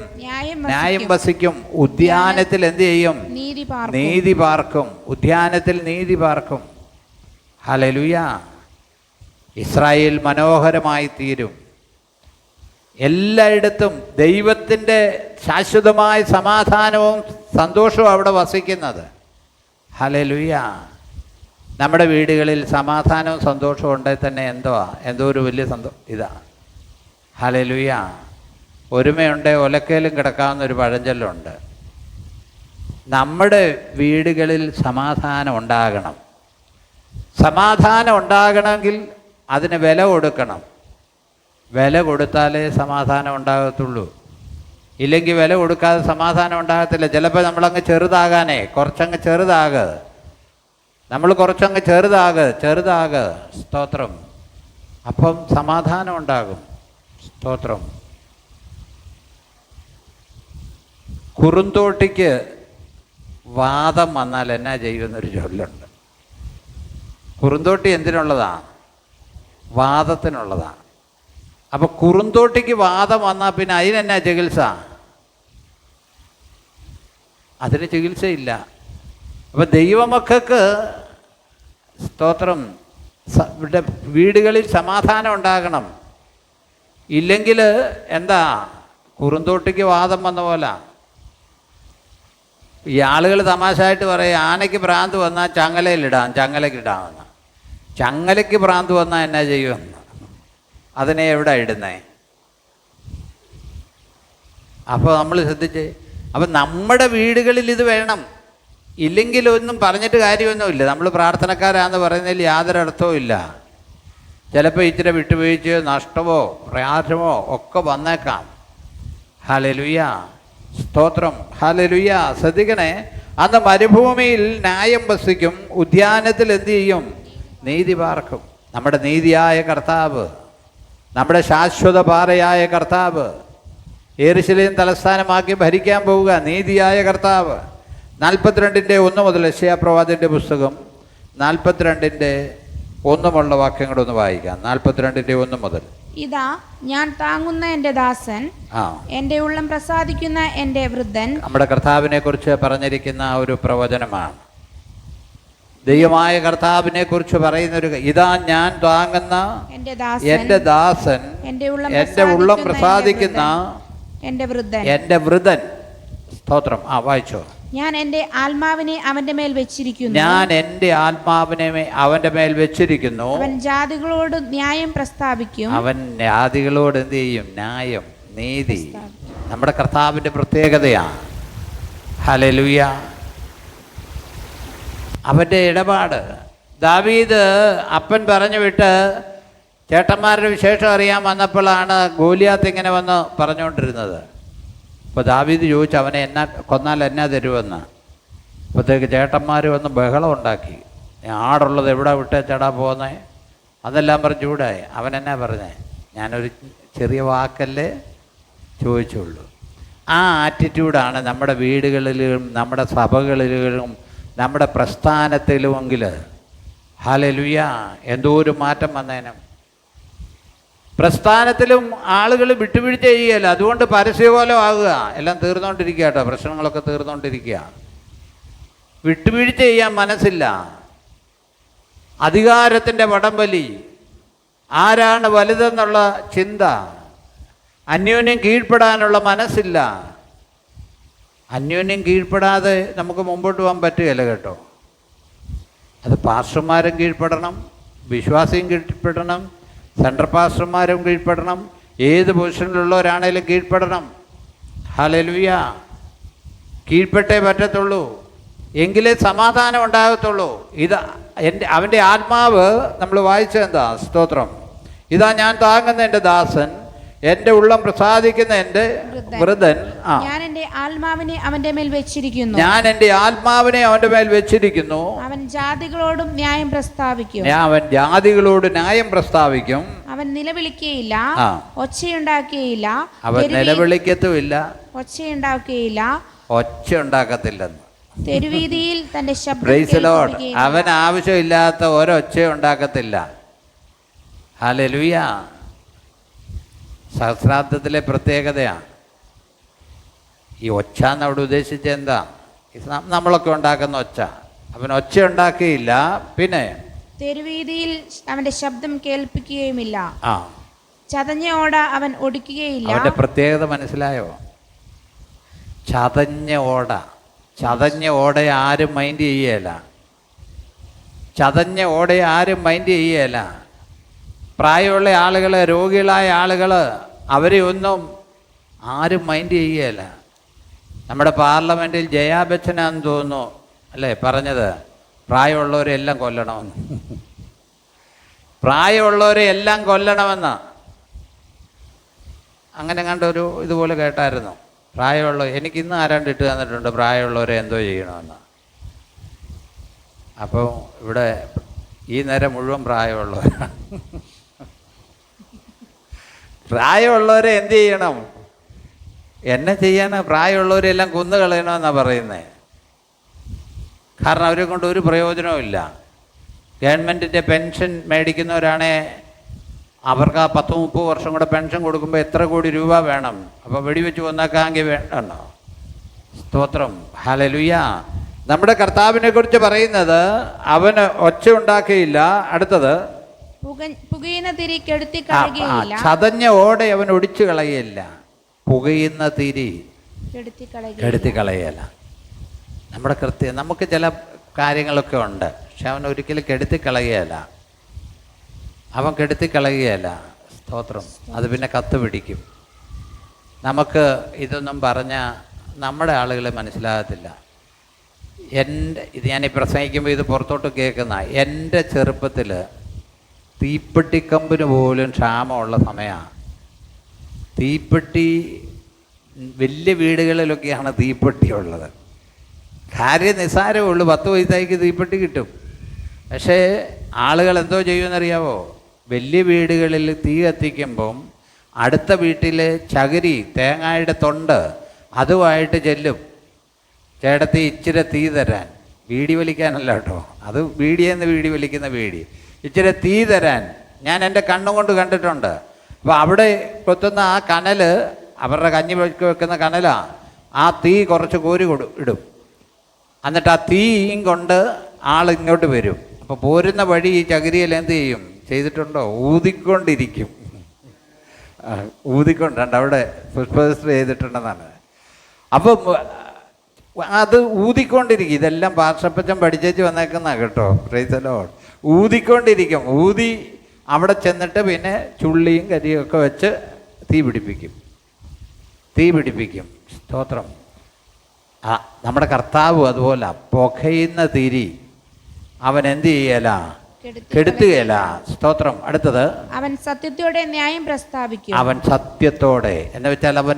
ന്യായം വസിക്കും, ഉദ്യാനത്തിൽ എന്ത് ചെയ്യും? നീതി പാർക്കും. ഉദ്യാനത്തിൽ നീതി പാർക്കും. ഹല്ലേലൂയ. ഇസ്രായേൽ മനോഹരമായി തീരും. എല്ലായിടത്തും ദൈവത്തിൻ്റെ ശാശ്വതമായ സമാധാനവും സന്തോഷവും അവിടെ വസിക്കുന്നത്. ഹല്ലേലൂയ. നമ്മുടെ വീടുകളിൽ സമാധാനവും സന്തോഷവും ഉണ്ടെങ്കിൽ തന്നെ എന്തോ ഒരു വലിയ ഇതാണ്. ഹല്ലേലൂയ. ഒരുമയുണ്ട് ഒലക്കയിലും കിടക്കാവുന്നൊരു പഴഞ്ചൊല്ലുണ്ട്. നമ്മുടെ വീടുകളിൽ സമാധാനം ഉണ്ടാകണം. സമാധാനം ഉണ്ടാകണമെങ്കിൽ അതിന് വില കൊടുക്കണം. വില കൊടുത്താലേ സമാധാനം ഉണ്ടാകത്തുള്ളൂ. ഇല്ലെങ്കിൽ വില കൊടുക്കാതെ സമാധാനം ഉണ്ടാകത്തില്ല. ചിലപ്പോൾ നമ്മളങ്ങ് കുറച്ചങ്ങ് ചെറുതാക്. സ്തോത്രം. അപ്പം സമാധാനം ഉണ്ടാകും. സ്തോത്രം. കുറുന്തോട്ടിക്ക് വാദം വന്നാൽ എന്നാ ചെയ്യുമെന്നൊരു ചൊല്ലുണ്ട്. കുറുന്തോട്ടി എന്തിനുള്ളതാണ്? വാദത്തിനുള്ളതാണ്. അപ്പോൾ കുറുന്തോട്ടിക്ക് വാദം വന്നാൽ പിന്നെ അതിനെന്നാ ചികിത്സ? അതിന് ചികിത്സയില്ല. അപ്പം ദൈവമക്കൾക്ക് സ്തോത്രം വീടുകളിൽ സമാധാനം ഉണ്ടാകണം. ഇല്ലെങ്കിൽ എന്താ? കുറുന്തോട്ടിക്ക് വാദം വന്ന പോലെ. ഈ ആളുകൾ തമാശയായിട്ട് പറയും, ആനയ്ക്ക് ഭ്രാന്ത് വന്നാൽ ചങ്ങലയ്ക്കിടാമെന്ന്. ചങ്ങലയ്ക്ക് ഭ്രാന്ത് വന്നാൽ എന്നാ ചെയ്യുമെന്ന്? അതിനെ എവിടെ ഇടുന്നേ? അപ്പോൾ നമ്മൾ ശ്രദ്ധിച്ച്, അപ്പം നമ്മുടെ വീടുകളിൽ ഇത് വേണം. ഇല്ലെങ്കിൽ ഒന്നും പറഞ്ഞിട്ട് കാര്യമൊന്നുമില്ല. നമ്മൾ പ്രാർത്ഥനക്കാരാന്ന് പറയുന്നതിൽ യാതൊരു അർത്ഥവും ഇല്ല. ചിലപ്പോൾ ഇച്ചിരി വിട്ടുവീഴ്ചയോ നഷ്ടമോ പ്രയാസമോ ഒക്കെ വന്നേക്കാം. ഹല്ലേലൂയ. സ്തോത്രം. ഹല്ലേലൂയ. ശ്രദ്ധിക്കണേ, അന്ന് മരുഭൂമിയിൽ ന്യായം വസിക്കും, ഉദ്യാനത്തിൽ എന്ത് ചെയ്യും? നീതി പാർക്കും. നമ്മുടെ നീതിയായ കർത്താവ്, നമ്മുടെ ശാശ്വത പാറയായ കർത്താവ്, യെരൂശലേം തലസ്ഥാനമാക്കി ഭരിക്കാൻ പോവുക നീതിയായ കർത്താവ്. 42:1 മുതൽ യെശയ്യാപ്രവാചകന്റെ പുസ്തകം 42:1 വാക്യങ്ങളൊന്ന് വായിക്കാം. 42:1 മുതൽ. ഇതാ ഞാൻ താങ്ങുന്ന എൻ്റെ ദാസൻ, എൻ്റെ ഉള്ളം പ്രസാദിക്കുന്ന എൻ്റെ വൃദ്ധൻ. നമ്മുടെ കർത്താവിനെ കുറിച്ച് പറഞ്ഞിരിക്കുന്ന ഒരു പ്രവചനമാണ്. ദൈവമായ കർത്താവിനെ കുറിച്ച് പറയുന്നൊരു, ഇതാ ഞാൻ താങ്ങുന്ന എൻ്റെ ദാസൻ, എൻ്റെ ഉള്ളം പ്രസാദിക്കുന്ന എൻ്റെ വൃദ്ധൻ. സ്തോത്രം. വായിച്ചോ. ഞാൻ എൻ്റെ ആത്മാവിനെ അവന്റെ മേൽ വെച്ചിരിക്കുന്നു. ഞാൻ എൻ്റെ ആത്മാവിനെ അവന്റെ മേൽ വെച്ചിരിക്കുന്നു. അവൻ ജാതികളോട് ന്യായം പ്രസ്താവിക്കും. അവൻ ജാതികളോട് എന്ത് ചെയ്യും? ന്യായം, നീതി. നമ്മുടെ കർത്താവിൻ്റെ പ്രത്യേകതയാണ്. ഹല്ലേലൂയ. അവൻ്റെ ഇടപാട്. ദാവീദ് അപ്പൻ പറഞ്ഞു വിട്ട് ചേട്ടന്മാരുടെ വിശേഷം അറിയാൻ വന്നപ്പോഴാണ് ഗോലിയാത്ത് ഇങ്ങനെ വന്ന് പറഞ്ഞുകൊണ്ടിരുന്നത്. അപ്പോൾ ദാവീദ് ചോദിച്ചു, അവനെ എന്നാ കൊന്നാൽ എന്നാ തരുമെന്ന്. അപ്പോഴത്തേക്ക് ചേട്ടന്മാർ വന്ന് ബഹളം ഉണ്ടാക്കി. ആടുള്ളത് എവിടെ വിട്ടേച്ചാടാ പോകുന്നത് അതെല്ലാം പറഞ്ഞ് ചൂടായി. അവൻ എന്നാ പറഞ്ഞേ? ഞാനൊരു ചെറിയ വാക്കല്ലേ ചോദിച്ചുള്ളൂ. ആ ആറ്റിറ്റ്യൂഡാണ് നമ്മുടെ വീടുകളിലും നമ്മുടെ സഭകളിലും നമ്മുടെ പ്രസ്ഥാനത്തിലുമെങ്കിൽ ഹല്ലേലൂയ എന്തോ ഒരു മാറ്റം വന്നേനും. പ്രസ്ഥാനത്തിലും ആളുകൾ വിട്ടുവീഴ്ച ചെയ്യല്ല. അതുകൊണ്ട് പരസ്യപോലെ ആകുക. എല്ലാം തീർന്നുകൊണ്ടിരിക്കുക കേട്ടോ, പ്രശ്നങ്ങളൊക്കെ തീർന്നുകൊണ്ടിരിക്കുക. വിട്ടുവീഴ്ച ചെയ്യാൻ മനസ്സില്ല. അധികാരത്തിൻ്റെ വടംവലി, ആരാണ് വലുതെന്നുള്ള ചിന്ത, അന്യോന്യം കീഴ്പ്പെടാനുള്ള മനസ്സില്ല. അന്യോന്യം കീഴ്പ്പെടാതെ നമുക്ക് മുമ്പോട്ട് പോകാൻ പറ്റുകയില്ല കേട്ടോ. അത് പാസ്റ്റർമാരും കീഴ്പ്പെടണം, വിശ്വാസിയും കീഴ്പ്പെടണം, സെൻട്രൽ പാസ്റ്റർമാരും കീഴ്പ്പെടണം, ഏത് പൊസിഷനിലുള്ളവരാണേലും കീഴ്പ്പെടണം. ഹല്ലേലൂയ. കീഴ്പ്പെട്ടേ പറ്റത്തുള്ളൂ, എങ്കിലേ സമാധാനം ഉണ്ടാകത്തുള്ളൂ. അവൻ്റെ ആത്മാവ് നമ്മൾ വായിച്ചെന്താ? സ്തോത്രം. ഇതാ ഞാൻ താങ്ങുന്ന എൻ്റെ ദാസൻ, എൻ്റെ ഉള്ളം പ്രസാദിക്കുന്ന എൻ്റെ വൃദ്ധൻ. ഞാൻ എൻ്റെ ആത്മാവിനെ അവന്റെ മേൽ വെച്ചിരിക്കുന്നു. ഞാൻ എൻ്റെ ആത്മാവിനെ അവൻ്റെ മേൽ വെച്ചിരിക്കുന്നു. അവൻ ജാതികളോടും ന്യായം പ്രസ്താവിക്കും. അവൻ ജാതികളോട് ന്യായം പ്രസ്താവിക്കും. അവൻ നിലവിളിക്കുകയില്ല, ഒച്ചയുണ്ടാക്കുകയില്ല. അവൻ നിലവിളിക്കത്തുമില്ല, ഒച്ചയുണ്ടാക്കുകയില്ല, ഒച്ച ഉണ്ടാക്കത്തില്ലെന്ന്. തെരുവീതിയിൽ തന്റെ ശബ്ദം പ്രൈസ് ദി ലോർഡ്. അവൻ ആവശ്യമില്ലാത്ത ഒരൊച്ച ഉണ്ടാക്കത്തില്ല. ഹല്ലേലൂയ. സഹസ്രാബ്ദത്തിലെ പ്രത്യേകതയാണ് ഈ ഒച്ച എന്നവിടെ ഉദ്ദേശിച്ച എന്താ? നമ്മളൊക്കെ ഉണ്ടാക്കുന്ന ഒച്ച. അവൻ ഒച്ച ഉണ്ടാക്കിയില്ല. പിന്നെ തെരുവീതിയിൽ അവന്റെ ശബ്ദം കേൾപ്പിക്കുകയുമില്ല. ചതഞ്ഞ ഓട അവൻ ഒടിക്കുകയില്ല. അവന്റെ പ്രത്യേകത മനസ്സിലായോ? ചതഞ്ഞ ഓട. ചതഞ്ഞ ഓടയെ ആരും മൈൻഡ് ചെയ്യല. ചതഞ്ഞ ഓടയെ ആരും മൈൻഡ് ചെയ്യല. പ്രായമുള്ള ആളുകൾ, രോഗികളായ ആളുകൾ, അവരെ ഒന്നും ആരും മൈൻഡ് ചെയ്യുകയല്ല. നമ്മുടെ പാർലമെൻറ്റിൽ ജയാ ബച്ചനാന്ന് തോന്നുന്നു അല്ലേ പറഞ്ഞത്, പ്രായമുള്ളവരെ എല്ലാം കൊല്ലണമെന്ന്. പ്രായമുള്ളവരെ എല്ലാം കൊല്ലണമെന്ന് അങ്ങനെ കണ്ടൊരു ഇതുപോലെ കേട്ടായിരുന്നു. എനിക്കിന്ന് ആരാണ്ട് ഇട്ട് തന്നിട്ടുണ്ട് പ്രായമുള്ളവരെ എന്തോ ചെയ്യണമെന്ന്. അപ്പോൾ ഇവിടെ ഈ നേരം മുഴുവൻ പ്രായമുള്ളവരാണ്. പ്രായമുള്ളവരെ എന്ത് ചെയ്യണം? എന്നെ ചെയ്യാനാ? പ്രായമുള്ളവരെല്ലാം കൊന്നു കളയണമെന്നാണ് പറയുന്നത്. കാരണം അവരെ കൊണ്ട് ഒരു പ്രയോജനവും ഇല്ല. ഗവൺമെൻറ്റിൻ്റെ പെൻഷൻ മേടിക്കുന്നവരാണേ അവർക്ക് ആ 10-30 വർഷം കൂടെ പെൻഷൻ കൊടുക്കുമ്പോൾ എത്ര കോടി രൂപ വേണം? അപ്പോൾ വെടിവെച്ച് കൊന്നേക്കാമെങ്കിൽ വേണ്ടോ? സ്തോത്രം. ഹല്ലേലൂയ. നമ്മുടെ കർത്താവിനെ കുറിച്ച് പറയുന്നത് അവന് ഒച്ച ഉണ്ടാക്കിയില്ല. അടുത്തത് പുകയുന്ന തിരി കെടുത്തി കളയുകയില്ല. ചതഞ്ഞ ഓടെ അവൻ ഒടിച്ചു കളയില്ല. പുകയുന്ന തിരി കെടുത്തി കളയല്ല. നമ്മുടെ നമുക്ക് ചില കാര്യങ്ങളൊക്കെ ഉണ്ട്, പക്ഷെ അവൻ ഒരിക്കലും കെടുത്തി കളയുകയല്ല. അവൻ കെടുത്തി കളയുകയല്ല. സ്തോത്രം. അത് പിന്നെ കത്ത് പിടിക്കും. ഇതൊന്നും പറഞ്ഞാൽ നമ്മുടെ ആളുകളെ മനസ്സിലാകത്തില്ല. ഇത് ഞാൻ പ്രസംഗിക്കുമ്പോൾ ഇത് പുറത്തോട്ട് കേൾക്കുന്ന, എൻ്റെ ചെറുപ്പത്തിൽ തീപ്പെട്ടിക്കമ്പിന് പോലും ക്ഷാമമുള്ള സമയമാണ്. തീപ്പെട്ടി വലിയ വീടുകളിലൊക്കെയാണ് തീപ്പെട്ടി ഉള്ളത്. കാര്യം നിസ്സാരമേ ഉള്ളൂ, 10 പൈസയ്ക്ക് തീപ്പെട്ടി കിട്ടും. പക്ഷേ ആളുകൾ എന്തോ ചെയ്യുമെന്നറിയാവോ? വലിയ വീടുകളിൽ തീ കത്തിക്കുമ്പം അടുത്ത വീട്ടിലെ ചകിരി, തേങ്ങയുടെ തൊണ്ട് അതുമായിട്ട് ചെല്ലും. ചേട്ടത്തി ഇച്ചിരി തീ തരാൻ. വീടി വലിക്കാനല്ല കേട്ടോ, അത് വീടിയെന്ന് വീടി വലിക്കുന്ന വീടി. ഇച്ചിരി തീ തരാൻ ഞാൻ എൻ്റെ കണ്ണുകൊണ്ട് കണ്ടിട്ടുണ്ട്. അപ്പോൾ അവിടെ കൊത്തുന്ന ആ കനൽ, അവരുടെ കഞ്ഞി വെക്കുന്ന കനലാണ്. ആ തീ കുറച്ച് കോരി ഇടും. എന്നിട്ട് ആ തീയും കൊണ്ട് ആളിങ്ങോട്ട് വരും. അപ്പോൾ പോരുന്ന വഴി ഈ ചകിരിയിൽ എന്ത് ചെയ്യും? ചെയ്തിട്ടുണ്ടോ? ഊതിക്കൊണ്ടിരിക്കും. ഊതിക്കൊണ്ടുണ്ട്. അവിടെ പുഷ്പദൃഷ്ടി ചെയ്തിട്ടുണ്ടെന്നാണ്. അപ്പം അത് ഊതിക്കൊണ്ടിരിക്കും. ഇതെല്ലാം പാർഷപ്പച്ചൻ പഠിച്ചേച്ച് വന്നേക്കുന്ന കേട്ടോ, പ്രൈസ് ദി ലോർഡ്. ഊതിക്കൊണ്ടിരിക്കും. ഊതി അവിടെ ചെന്നിട്ട് പിന്നെ ചുള്ളിയും കരിയും ഒക്കെ വെച്ച് തീ പിടിപ്പിക്കും. സ്തോത്രം. നമ്മുടെ കർത്താവ് അതുപോലെ പുകയുന്ന തിരി അവൻ എന്ത് ചെയ്യല, കെടുത്തുകയല്ല. സ്തോത്രം. അടുത്തത്, അവൻ സത്യത്തോടെ ന്യായം പ്രസ്താവിക്കും. അവൻ സത്യത്തോടെ എന്ന് വെച്ചാൽ അവൻ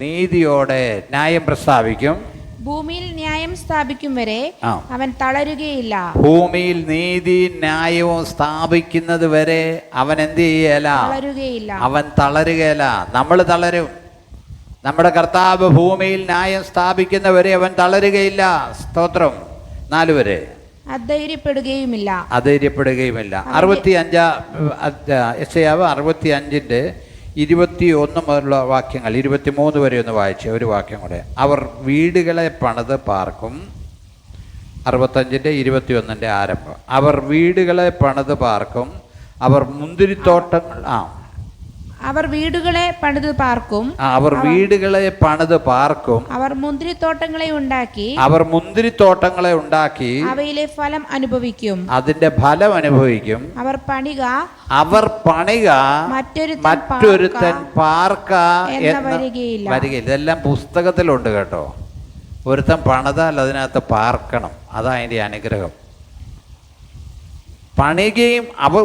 നീതിയോടെ ന്യായം പ്രസ്താവിക്കും. ഭൂമിയിൽ ന്യായം സ്ഥാപിക്കും വരെ അവൻ തളരുകയില്ല. ഭൂമിയിൽ നീതി ന്യായവും സ്ഥാപിക്കുന്നത് വരെ അവൻ എന്ത് ചെയ്യല, അവൻ തളരുകയില്ല. നമ്മൾ തളരും. നമ്മുടെ കർത്താവ് ഭൂമിയിൽ ന്യായം സ്ഥാപിക്കുന്നവരെ അവൻ തളരുകയില്ല. സ്തോത്രം. 4 വരെ അധൈര്യപ്പെടുകയുമില്ല. 65 യെശയ്യാവ് 65 21 മുതലുള്ള വാക്യങ്ങൾ, 23 വരെ ഒന്ന് വായിച്ച ഒരു വാക്യം കൂടെ. അവർ വീടുകളെ പണിത് പാർക്കും. 65 21 ആരംഭം. അവർ വീടുകളെ പണിത് പാർക്കും. അവർ മുന്തിരിത്തോട്ടങ്ങൾ അവർ വീടുകളെ പണിത് പാർക്കും. അവർ മുന്തിരിത്തോട്ടങ്ങളെ ഉണ്ടാക്കി അവയിലെ ഫലം അനുഭവിക്കും. അതിന്റെ ഫലം അനുഭവിക്കും. അവർ പണിക മറ്റൊരുത്തൻ പാർക്ക എന്ന് വരികയില്ല. ഇതെല്ലാം പുസ്തകത്തിലുണ്ട് കേട്ടോ. ഒരുത്തൻ പണിതാൽ അതിനകത്ത് പാർക്കണം. അതാ അതിൻ്റെ അനുഗ്രഹം.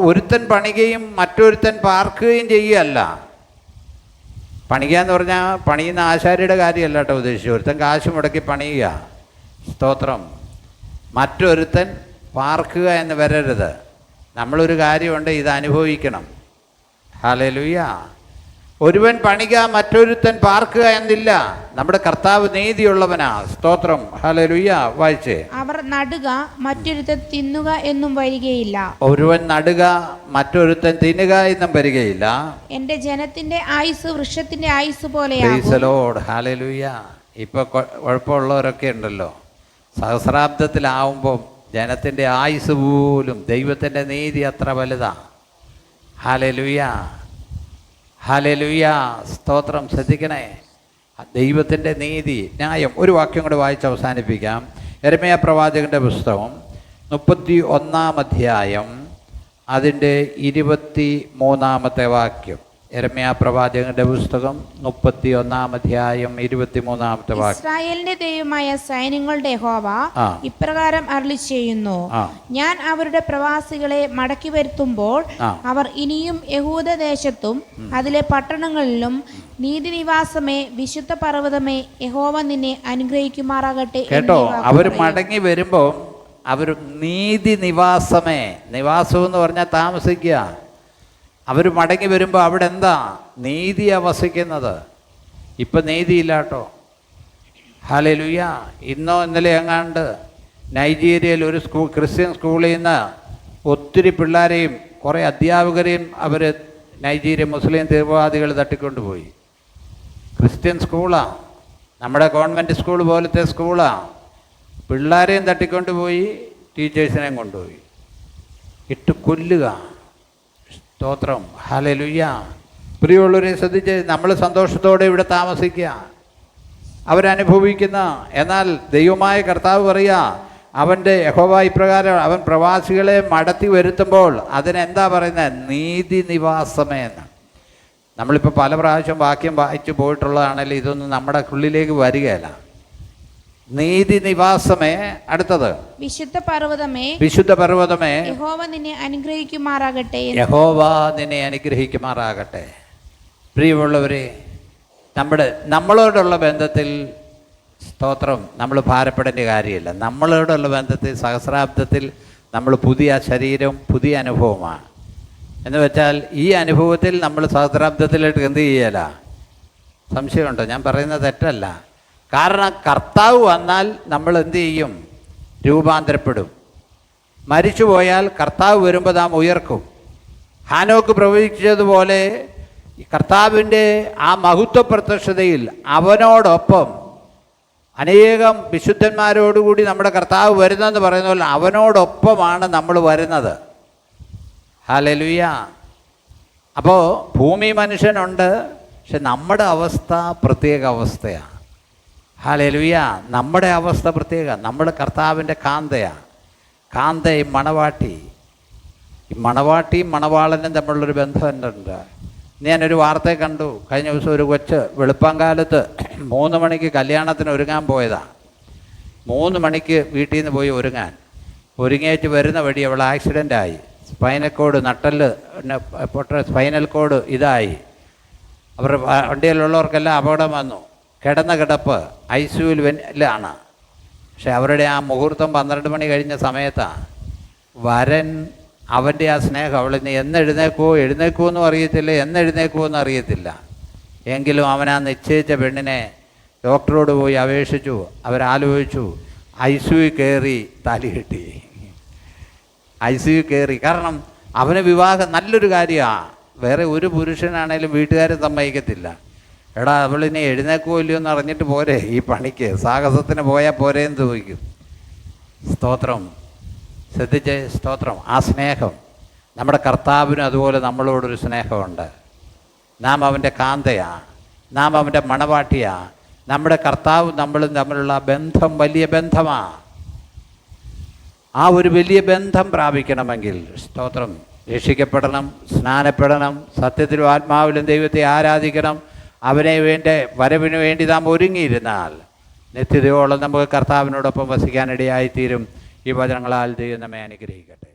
ഒരുത്തൻ പണിയുകയും മറ്റൊരുത്തൻ പാർക്കുകയും ചെയ്യുകയല്ല. പണിയുക എന്ന് പറഞ്ഞാൽ പണിയുന്ന ആശാരിയുടെ കാര്യമല്ല കേട്ടോ ഉദ്ദേശിച്ചു. ഒരുത്തൻ കാശ് മുടക്കി പണിയുക. സ്തോത്രം. മറ്റൊരുത്തൻ പാർക്കുക എന്ന് വരരുത്. നമ്മളൊരു കാര്യമുണ്ട്, ഇത് അനുഭവിക്കണം. ഹല്ലേലൂയ. ഒരുവൻ പണിക മറ്റൊരുത്തൻ പാർക്കുക എന്നില്ല. നമ്മുടെ കർത്താവ് നീതിയുള്ളവനാ. സ്തോത്രം. ഹല്ലേലൂയ. വായിച്ചേ. അവർ നടുക മറ്റൊരുത്തൻ തിന്നുക എന്നും വരികയില്ല. ഒരുവൻ നടുക മറ്റൊരുത്തൻ തിന്നുക എന്നും വരികയില്ല. എന്റെ ജനത്തിന്റെ ആയുസ് വൃക്ഷത്തിന്റെ ആയുസ് പോലെയാകും. Praise the Lord. ഹല്ലേലൂയ. ഇപ്പൊ കുഴപ്പമുള്ളവരൊക്കെ ഉണ്ടല്ലോ, സഹസ്രാബ്ദത്തിലാവുമ്പം ജനത്തിന്റെ ആയുസ് പോലും ദൈവത്തിന്റെ നീതി അത്ര വലുതാ. ഹല്ലേലൂയ. ഹല്ലേലൂയ. സ്തോത്രം. ശ്രദ്ധിക്കണേ. ദൈവത്തിൻ്റെ നീതി, ന്യായം. ഒരു വാക്യം കൂടെ വായിച്ച് അവസാനിപ്പിക്കാം. യെരമ്യാ പ്രവാചകന്റെ പുസ്തകം 31 അധ്യായം അതിൻ്റെ 23 വാക്യം. യെരമ്യാ പ്രവാചകന്റെ പുസ്തകം 31 അധ്യായം 23 വാക്യം. ഇസ്രായേലിന്റെ ദൈവമായ സൈന്യങ്ങളുടെ യഹോവ ഇപ്രകാരം അരുളിച്ചെയ്യുന്നു, ഞാൻ അവരുടെ പ്രവാസികളെ മടക്കി വരുത്തുമ്പോൾ അവർ ഇനിയും യഹൂദ ദേശത്തും അതിലെ പട്ടണങ്ങളിലും നീതി നിവാസമേ, വിശുദ്ധ പർവ്വതമേ, യഹോവ നിന്നെ അനുഗ്രഹിക്കുമാറാകട്ടെ. കേട്ടോ, അവർ മടങ്ങി വരുമ്പോൾ അവർ നീതി നിവാസമേ, നിവാസം എന്ന് പറഞ്ഞാൽ താമസിക്കുക. അവർ മടങ്ങി വരുമ്പോൾ അവിടെ എന്താ നീതിയാ വസിക്കുന്നത്. ഇപ്പം നീതിയില്ല കേട്ടോ. ഹല്ലേലൂയ. ഇന്നോ ഇന്നലെ എങ്ങാണ്ട് നൈജീരിയയിൽ ഒരു ക്രിസ്ത്യൻ സ്കൂളിൽ നിന്ന് ഒത്തിരി പിള്ളേരെയും കുറേ അധ്യാപകരെയും അവർ നൈജീരിയ മുസ്ലിം തീവ്രവാദികൾ തട്ടിക്കൊണ്ടുപോയി. ക്രിസ്ത്യൻ സ്കൂളാണ്, നമ്മുടെ ഗവൺമെൻറ് സ്കൂൾ പോലത്തെ സ്കൂളാണ്. പിള്ളേരെയും തട്ടിക്കൊണ്ടുപോയി, ടീച്ചേഴ്സിനെയും കൊണ്ടുപോയി ഇട്ട് കൊല്ലുക. സ്തോത്രം. ഹല്ലേലൂയ. പ്രിയമുള്ളവരെ ശ്രദ്ധിച്ച്, നമ്മൾ സന്തോഷത്തോടെ ഇവിടെ താമസിക്കുക, അവരനുഭവിക്കുന്ന. എന്നാൽ ദൈവമായ കർത്താവ് പറയുക, അവൻ്റെ യഹോവ ഇപ്രകാരം, അവൻ പ്രവാസികളെ മടത്തി വരുത്തുമ്പോൾ അതിനെന്താ പറയുന്നത്? നീതി നിവാസമേ എന്ന്. നമ്മളിപ്പോൾ പല പ്രാവശ്യം വാക്യം വായിച്ചു പോയിട്ടുള്ളതാണല്ലോ, ഇതൊന്നും നമ്മുടെ ഉള്ളിലേക്ക് വരികയില്ല. നീതി നിവാസമേ. അടുത്തത് വിശുദ്ധ പർവ്വതമേ, വിശുദ്ധ പർവ്വതമേ, യഹോവ നിന്നെ അനുഗ്രഹിക്കുമാറാകട്ടെ. യഹോവ നിന്നെ അനുഗ്രഹിക്കുമാറാകട്ടെ. പ്രിയമുള്ളവരെ, നമ്മളോടുള്ള ബന്ധത്തിൽ സ്തോത്രം നമ്മൾ ഭാരപ്പെടേണ്ട കാര്യമില്ല. നമ്മളോടുള്ള ബന്ധത്തിൽ സഹസ്രാബ്ദത്തിൽ നമ്മൾ പുതിയ ശരീരം, പുതിയ അനുഭവമാണ്. എന്ന് വെച്ചാൽ ഈ അനുഭവത്തിൽ നമ്മൾ സഹസ്രാബ്ദത്തിലേക്ക് എന്ത് ചെയ്യല? സംശയമുണ്ടോ? ഞാൻ പറയുന്നത് തെറ്റല്ല. കാരണം കർത്താവ് വന്നാൽ നമ്മൾ എന്ത് ചെയ്യും? രൂപാന്തരപ്പെടും. മരിച്ചുപോയാൽ കർത്താവ് വരുമ്പോൾ നാം ഉയർക്കും. ഹാനോക്ക് പ്രവചിച്ചതുപോലെ കർത്താവിൻ്റെ ആ മഹത്വ പ്രത്യക്ഷതയിൽ അവനോടൊപ്പം അനേകം വിശുദ്ധന്മാരോടുകൂടി നമ്മുടെ കർത്താവ് വരുന്നതെന്ന് പറയുന്ന പോലെ അവനോടൊപ്പമാണ് നമ്മൾ വരുന്നത്. ഹല്ലേലൂയ. അപ്പോൾ ഭൂമി മനുഷ്യനുണ്ട്, പക്ഷെ നമ്മുടെ അവസ്ഥ പ്രത്യേക അവസ്ഥയാണ്. ഹല്ലേലൂയ. നമ്മുടെ അവസ്ഥ പ്രത്യേകം. നമ്മൾ കർത്താവിൻ്റെ കാന്തയാണ്. കാന്തയും മണവാട്ടി, ഈ മണവാട്ടിയും മണവാളനും തമ്മിലുള്ളൊരു ബന്ധം ഉണ്ട്. ഞാനൊരു വാർത്ത കണ്ടു. കഴിഞ്ഞ ദിവസം ഒരു കൊച്ച് വെളുപ്പാങ്കാലത്ത് 3 മണിക്ക് കല്യാണത്തിന് ഒരുങ്ങാൻ പോയതാണ്. 3 മണിക്ക് വീട്ടിൽ നിന്ന് പോയി ഒരുങ്ങിയേറ്റ് വരുന്ന വഴി അവൾ ആക്സിഡൻ്റായി. സ്പൈനൽ കോഡ് നട്ടല് സ്പൈനൽ കോഡ് ഇതായി. അവരുടെ വണ്ടിയിലുള്ളവർക്കെല്ലാം അപകടം വന്നു. കിടന്ന കിടപ്പ് ICUവിലാണ്. പക്ഷെ അവരുടെ ആ മുഹൂർത്തം 12 മണി കഴിഞ്ഞ സമയത്താണ്. വരൻ അവൻ്റെ ആ സ്നേഹം, അവളിന്ന് എന്നെഴുന്നേക്കുമോ എന്നും അറിയത്തില്ല, എന്നെഴുന്നേക്കുമോ അറിയത്തില്ല. എങ്കിലും അവൻ ആ നിശ്ചയിച്ച പെണ്ണിനെ ഡോക്ടറോട് പോയി അപേക്ഷിച്ചു. അവരാലോചിച്ചു. ICU കയറി താലി കെട്ടി. ICU കയറി. കാരണം അവന് വിവാഹം നല്ലൊരു കാര്യമാണ്. വേറെ ഒരു പുരുഷനാണേലും വീട്ടുകാരെ സമ്മതിക്കത്തില്ല. എടാ അവളിനി എഴുന്നേക്കുമോ ഇല്ലയോ എന്ന് അറിഞ്ഞിട്ട് പോരെ ഈ പണിക്ക്, സാഹസത്തിന് പോയാൽ പോരേന്ന് ചോദിക്കും. സ്തോത്രം. ശ്രദ്ധിച്ച്, സ്തോത്രം. ആ സ്നേഹം നമ്മുടെ കർത്താവിനും അതുപോലെ നമ്മളോടൊരു സ്നേഹമുണ്ട്. നാം അവൻ്റെ കാന്തയാണ്, നാം അവൻ്റെ മണവാട്ടിയാണ്. നമ്മുടെ കർത്താവും നമ്മളും തമ്മിലുള്ള ബന്ധം വലിയ ബന്ധമാണ്. ആ ഒരു വലിയ ബന്ധം പ്രാപിക്കണമെങ്കിൽ, സ്തോത്രം, രക്ഷിക്കപ്പെടണം, സ്നാനപ്പെടണം, സത്യത്തിലും ആത്മാവിലും ദൈവത്തെ ആരാധിക്കണം. അവനെ വരവിന് വേണ്ടി നാം ഒരുങ്ങിയിരുന്നാൽ നിത്യതയോളം നമുക്ക് കർത്താവിനോടൊപ്പം വസിക്കാനിടയായിത്തീരും. ഈ വചനങ്ങളാൽ ദൈവം നമ്മെ അനുഗ്രഹിക്കട്ടെ.